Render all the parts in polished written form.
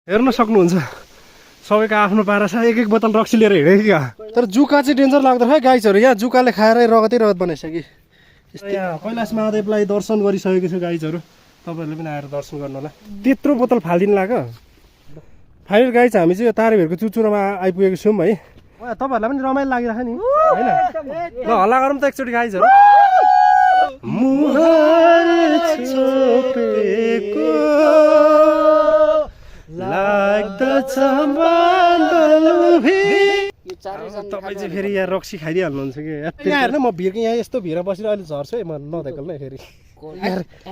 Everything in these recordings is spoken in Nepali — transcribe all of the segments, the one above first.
हेर्न सक्नुहुन्छ सबैको आफ्नो पारा छ एक एक बोतल रक्सी लिएर हिँडे क्या तर जुका चाहिँ डेन्जर लाग्दो है गाइजहरू यहाँ जुकाले खाएर रगतै रगत बनाइसक्यो यहाँ कैलाश महादेवलाई दर्शन गरिसकेको छु गाइजहरू तपाईँहरूले पनि आएर दर्शन गर्नु होला त्यत्रो बोतल फालिदिनु लाग्यो फाइनल गाइज हामी चाहिँ यो तारेभिरको चुचुरोमा आइपुगेको छौँ है तपाईँहरूलाई पनि रमाइलो लागिरहेको नि होइन ल हल्ला गरौँ त एकचोटि गाइजहरू तपाईँ चाहिँ फेरि यहाँ रक्सी खाइदिइहाल्नुहुन्छ कि यहाँ हेर्नु म भिरको यहाँ यस्तो भिर बसेर अहिले झर्छु है म नदेखेको नै फेरि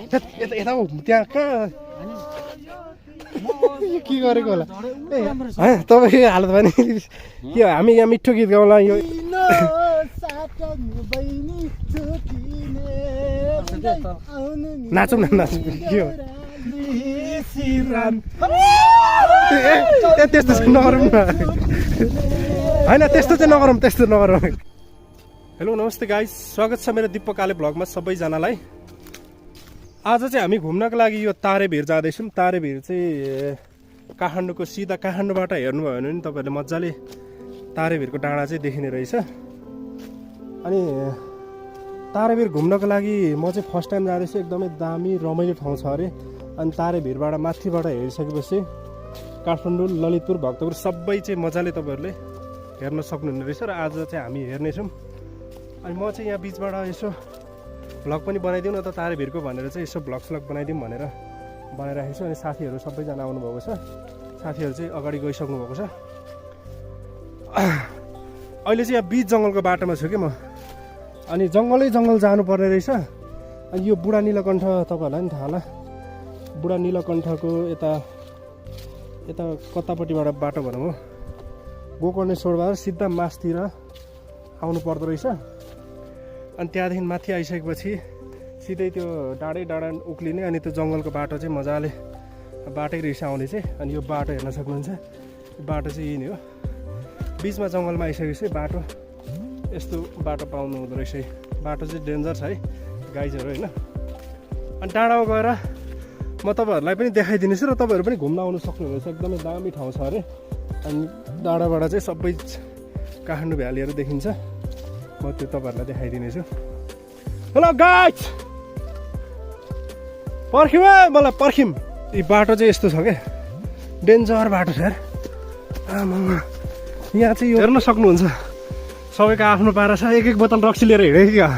यता त्यहाँ कहाँ के गरेको होला तपाईँको हालत भने के हामी यहाँ मिठो गीत गाउँला यो नाचौँ न नाचौँ के हो त्यस्तो चाहिँ नगरौँ न होइन त्यस्तो चाहिँ नगरौँ त्यस्तो नगरौँ हेलो नमस्ते गाइस स्वागत छ मेरो दिपक काले भ्लगमा सबैजनालाई आज चाहिँ हामी घुम्नको लागि यो तारेभिर जाँदैछौँ तारेभिर चाहिँ काठमाडौँको सिधा काठमाडौँबाट हेर्नुभयो भने नि तपाईँहरूले मजाले तारेभिरको डाँडा चाहिँ देखिने रहेछ अनि तारेभिर घुम्नको लागि म चाहिँ फर्स्ट टाइम जाँदैछु एकदमै दामी रमाइलो ठाउँ छ अरे अनि तारेभिरबाट माथिबाट हेरिसकेपछि काठमाडौँ ललितपुर भक्तपुर सबै चाहिँ मजाले तपाईँहरूले हेर्न सक्नुहुने रहेछ र आज चाहिँ हामी हेर्नेछौँ अनि म चाहिँ यहाँ बिचबाट यसो भ्लग पनि बनाइदिउँ न त तारेभिरको भनेर चाहिँ यसो भ्लग बनाइदिउँ भनेर बनाइराखेको छु अनि साथीहरू सबैजना आउनुभएको छ साथीहरू चाहिँ अगाडि गइसक्नु भएको छ अहिले चाहिँ यहाँ बिच जङ्गलको बाटोमा छु कि म अनि जङ्गलै जङ्गल जानुपर्ने रहेछ अनि यो बुढा नीलकण्ठ तपाईँहरूलाई पनि थाहा होला बुढा नीलकण्ठको यता यता कतापट्टिबाट बाटो भनौँ हो गोकर्णेश्वरबाट सिधा मासतिर आउनु पर्दो रहेछ अनि त्यहाँदेखि माथि आइसकेपछि सिधै त्यो डाँडै डाँडा उक्लिने अनि त्यो जङ्गलको बाटो चाहिँ मजाले बाटै रहेछ आउने चाहिँ अनि यो बाटो हेर्न सक्नुहुन्छ बाटो चाहिँ यही नै हो बिचमा जङ्गलमा आइसकेपछि बाटो यस्तो बाटो पाउनु हुँदो रहेछ बाटो चाहिँ डेन्जर छ है गाइजहरू होइन अनि डाँडामा गएर म तपाईँहरूलाई पनि देखाइदिनेछु र तपाईँहरू पनि घुम्न आउनु सक्नुहुनेछ एकदमै दामी ठाउँ छ अरे अनि डाँडाबाट चाहिँ सबै काठमाडौँ भ्यालीहरू देखिन्छ म त्यो तपाईँहरूलाई देखाइदिनेछु हेलो गाइज पर्ख्यौँ है मलाई पर्ख्यौँ यी बाटो चाहिँ यस्तो छ क्या डेन्जर बाटो छ यार यहाँ चाहिँ यो हेर्न सक्नुहुन्छ सबैको आफ्नो पारा छ एक एक बोतल रक्सी लिएर हिँडे क्या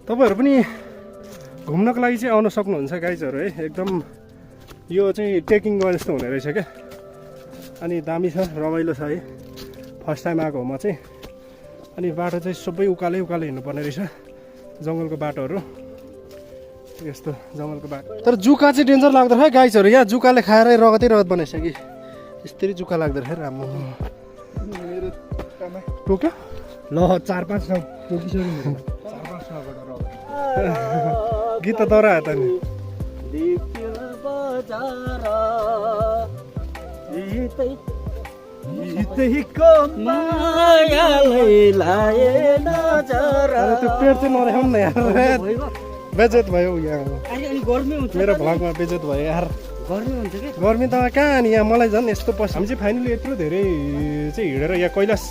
तपाईँहरू पनि घुम्नको लागि चाहिँ आउन सक्नुहुन्छ गाइजहरू है एकदम यो चाहिँ ट्रेकिङ गर्ने जस्तो हुने रहेछ क्या अनि दामी छ रमाइलो छ है फर्स्ट टाइम आएको हो म चाहिँ अनि बाटो चाहिँ सबै उकालै उकालै हिँड्नुपर्ने रहेछ जङ्गलको बाटोहरू यस्तो जङ्गलको बाटो तर जुका चाहिँ डेन्जर लाग्दो है गाइजहरू यहाँ जुकाले खाएर रगतै रगत बनाइसक्यो यस्तरी जुका लाग्दो रहेछ राम्रो टोक्यो ल 4-5 टोकिसक्यो गीत त दौरा त नि त्यो पेट चाहिँ नदेखाउँ न यार बेजत भयो यहाँ मेरो भ्लगमा बेजत भयो यार गर्मी त कहाँ नि यहाँ मलाई झन् यस्तो पछि हामी चाहिँ फाइनली यत्रो धेरै चाहिँ हिँडेर यहाँ कैलाश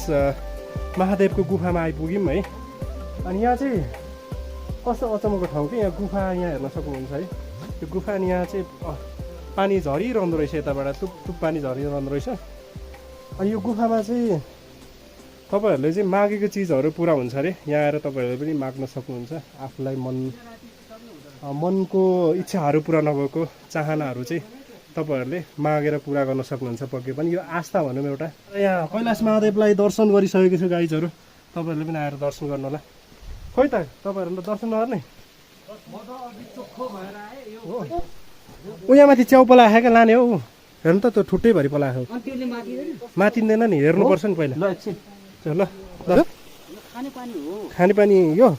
महादेवको गुफामा आइपुग्यौँ है अनि यहाँ चाहिँ कस्तो अचम्मको ठाउँ कि यहाँ गुफा यहाँ हेर्न सक्नुहुन्छ है यो गुफा अनि यहाँ चाहिँ पानी झरिरहँदो रहेछ यताबाट टुप पानी झरिरहँदो रहेछ अनि यो गुफामा चाहिँ तपाईँहरूले चाहिँ मागेको चिजहरू पुरा हुन्छ अरे यहाँ आएर तपाईँहरूले पनि माग्न सक्नुहुन्छ आफूलाई मनको इच्छाहरू पुरा नभएको चाहनाहरू चाहिँ तपाईँहरूले मागेर पुरा गर्न सक्नुहुन्छ पक्कै पनि यो आस्था भनौँ एउटा यहाँ कैलाश महादेवलाई दर्शन गरिसकेको छु गाइजहरू तपाईँहरूले पनि आएर दर्शन गर्नु होला खोइ त तपाईँहरूले दर्शन नगर्ने यहाँ माथि च्याउ पलाए क्या लाने हौ हेर्नु त त्यो ठुट्टै भरि पलाएको मातिँदैन नि हेर्नुपर्छ नि पहिला ल खानेपानी यो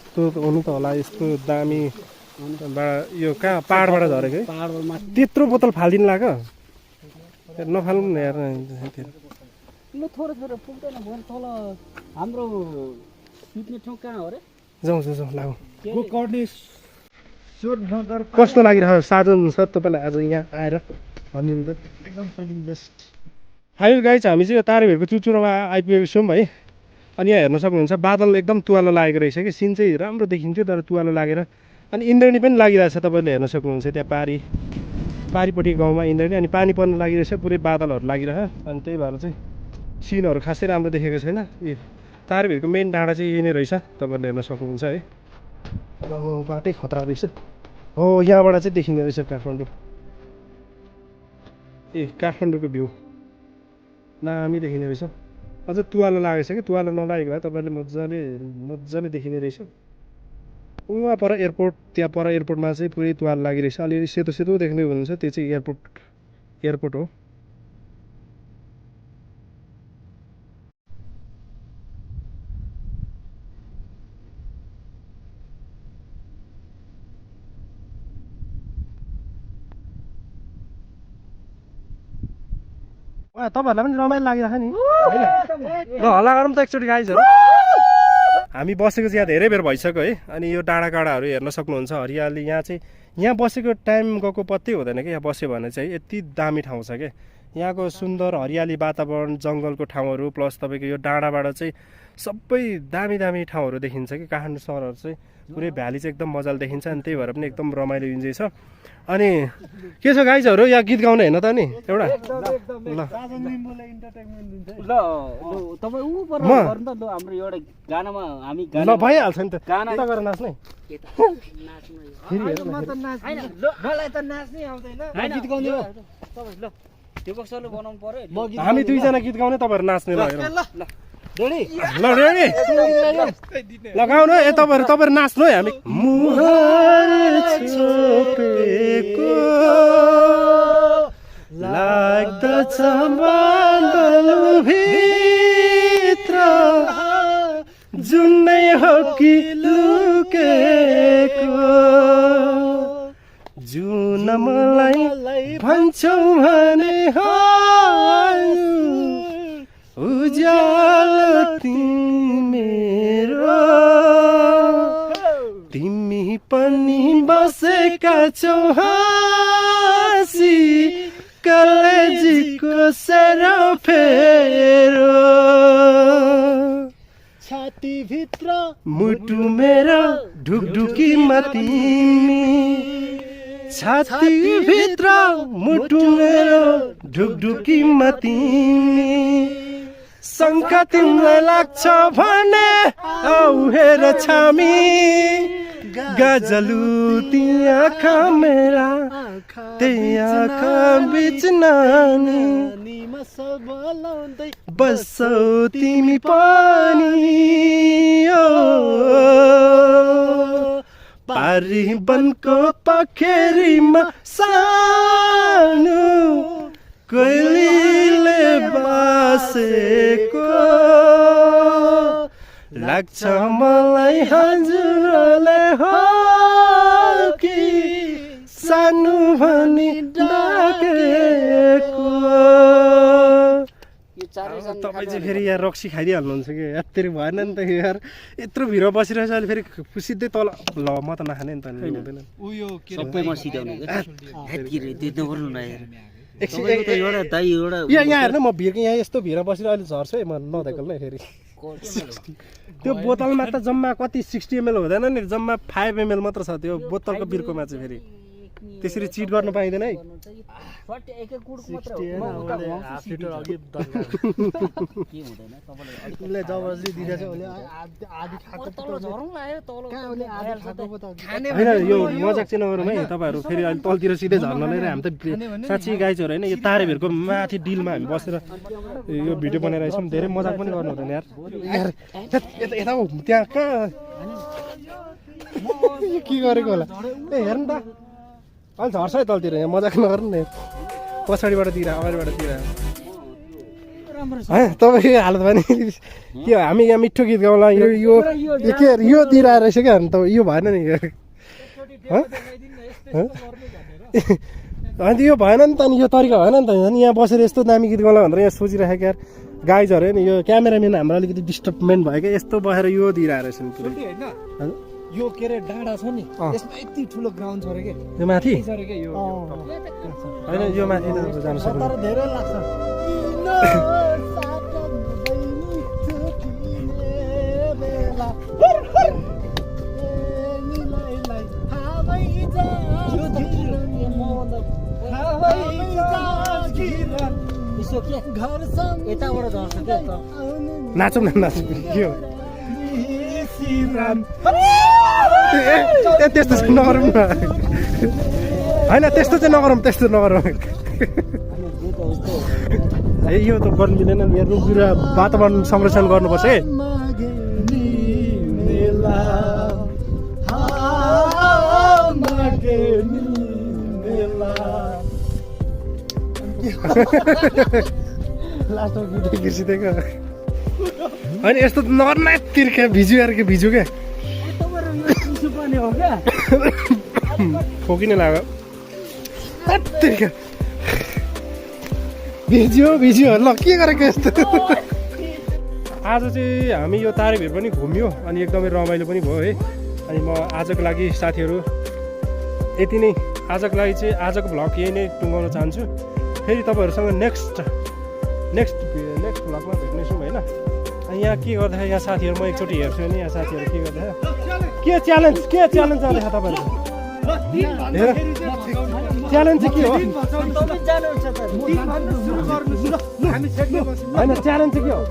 त्यो हुनु त होला यस्तो दामी यो कहाँ पाहाडबाट झरेको है त्यत्रो बोतल फालिदिनु लाग्यो नफालौँ न हेर्न जाउँ जाउँ लागौँ कस्तो लागिरहेको साधन सर तपाईँलाई आज यहाँ आएर भनिदिनु त एकदम बेस्ट हाई गाइज हामी चाहिँ यो तारेभिरको चुचुरोमा आइपुगेको छौँ है अनि यहाँ हेर्न सक्नुहुन्छ बादल एकदम तुवालो लागेको रहेछ कि सिन चाहिँ राम्रो देखिन्थ्यो तर तुवालो लागेर अनि इन्द्रणी पनि लागिरहेछ तपाईँले हेर्न सक्नुहुन्छ त्यहाँ पारिपट्टि गाउँमा इन्द्रणी अनि पानी पर्न लागिरहेछ पुरै बादलहरू लागिरह अनि त्यही भएर चाहिँ सिनहरू खासै राम्रो देखेको छैन यो तारेभिरको मेन डाँडा चाहिँ यही नै रहेछ तपाईँले हेर्न सक्नुहुन्छ है बाटै खतरा रहेछ हो यहाँबाट चाहिँ देखिने रहेछ काठमाडौँ ए काठमाडौँको भ्यू दामी देखिने रहेछ अझ तुवालो लागेको छ कि तुवालो नलागेको भए तपाईँले मजाले देखिने रहेछ उहाँ पर एयरपोर्ट त्यहाँ पर एयरपोर्टमा चाहिँ पुरै तुवालो लागिरहेछ अलिअलि सेतो सेतो देख्ने हुनुहुन्छ त्यो चाहिँ एयरपोर्ट हो तपाईँहरूलाई पनि रमाइलो लागिरहेको नि ल हल्ला गरौँ त एकचोटि गाइजहरू हामी बसेको चाहिँ यहाँ धेरै बेर भइसक्यो है अनि यो डाँडाकाँडाहरू हेर्न सक्नुहुन्छ हरियाली यहाँ बसेको टाइम गएको पत्तै हुँदैन कि यहाँ बस्यो भने चाहिँ यति दामी ठाउँ छ क्या यहाँको सुन्दर हरियाली वातावरण जङ्गलको ठाउँहरू प्लस तपाईँको यो डाँडाबाट चाहिँ सबै दामी ठाउँहरू देखिन्छ कि काठमाडौँ सहरहरू चाहिँ पुरै भ्याली चाहिँ एकदम मजाले देखिन्छ अनि त्यही भएर पनि एकदम रमाइलो इन्जोय छ अनि के छ गाइजहरू यहाँ गीत गाउने होइन त नि एउटा ल भइहाल्छ नि त गरेर नाच्ने हामी दुईजना गीत गाउने तपाईँहरू नाच्ने ल रेडी लगाउनु है तपाईँहरू नाच्नु है हामी लाग्दछ बादलभित्र जुनै हो कि लुकेको जुन मलाई भन्छौ भने उज्यालो तिम्रो तिमी पनि बसेका छौ हाँसी कलेजीको सेरोफेरो छातीभित्र मुटु मेरो ढुकढुकीमा तिमी छातीभित्र मुटु मेरो ढुकढुकीमा तिमी शङ्का तिमीलाई लाग्छ भने औ हेर छामी गजलु ती आँखा मेरा त्यही आँखा बिच नानी बस्छौ तिमी पनि पारी बनको पखेरीमा सानो कोइलीले बासेको लाग्छ मलाई हजुरले हो कि सानो भनी डाकेको तपाईँ चाहिँ फेरि यहाँ रक्सी खाइदिइहाल्नुहुन्छ कि यत्रो भएन नि त यार यत्रो भिडमा बसिरहेछ अहिले फेरि सिधै तल ल म त नखाने नि त यहाँ हेर्नु म भिड यहाँ यस्तो भिडमा बसेर अहिले झर्छु है म नदेखेको नै फेरि त्यो बोतलमा त जम्मा कति 60 ml हुँदैन नि जम्मा 5 ml मात्र छ त्यो बोतलको बिर्कोमा चाहिँ फेरि त्यसरी चिट गर्न पाइँदैन है यो मजाक चाहिँ नगरौँ है तपाईँहरू फेरि अहिले तलतिर सिधै झर्न नै हामी त साँच्ची गाइजहरू होइन यो तारेभिरको माथि डिलमा हामी बसेर यो भिडियो बनाइरहेछौँ धेरै मजाक पनि गर्नु हुँदैन यार यता त्यहाँ कहाँ यो के गरेको होला ए हेर्नु त अलि झर्छ है तलतिर यहाँ मजाक नगर्नु न पछाडिबाट तिर अगाडिबाट तिर है तपाईँको हालत भने के हामी यहाँ मिठो गीत गाउँला यो यो के यो तिर आएर रहेछ क्या त यो भएन नि अन्त यो भएन नि त अनि यो तरिका भएन नि त अनि यहाँ बसेर यस्तो दामी गीत गाउँला भनेर यहाँ सोचिराखेको यार गाई झऱ्यो नि यो क्यामेराम्यान हाम्रो अलिकति डिस्टर्बमेन्ट भयो क्या यस्तो बसेर यो दिएर आएर रहेछ नि यो के अरे डाँडा छ नि यसमा यति ठुलो ग्राउन्ड छ रे के यो माथि छ रे के यो होइन यो माथि त जानु सक्छ तर धेरै लाग्छ यताबाट झर्छ क्या नाचौँ न नाचौँ के हो त्यस्तो चाहिँ नगरौँ न होइन त्यस्तो चाहिँ नगरौँ त्यस्तो नगरौँ ए यो त गर्नु मिलेन नि रुख बिरुवा वातावरण संरक्षण गर्नुपर्छ है होइन यस्तो त नगर्न तिर्खा भिज्यो यार के भिज्यो क्या खोकिने लाग्यो तिर्खा भिज्यो ल के गरेको यस्तो आज चाहिँ हामी यो तारेभिर पनि घुम्यो अनि एकदमै रमाइलो पनि भयो है अनि म आजको लागि साथीहरू यति नै आजको लागि चाहिँ आजको भ्लग यही नै टुङ्गाउन चाहन्छु फेरि तपाईँहरूसँग नेक्स्ट भ्लगमा भेट्नेछौँ होइन अनि यहाँ के गर्दाखेरि यहाँ साथीहरू म एकचोटि हेर्छु नि यहाँ साथीहरू के गर्दाखेरि के च्यालेन्ज जाँदैछ तपाईँहरूको च्यालेन्ज चाहिँ के हो होइन च्यालेन्ज चाहिँ के हो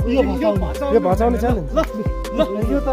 यो भचाउने च्यालेन्ज यो त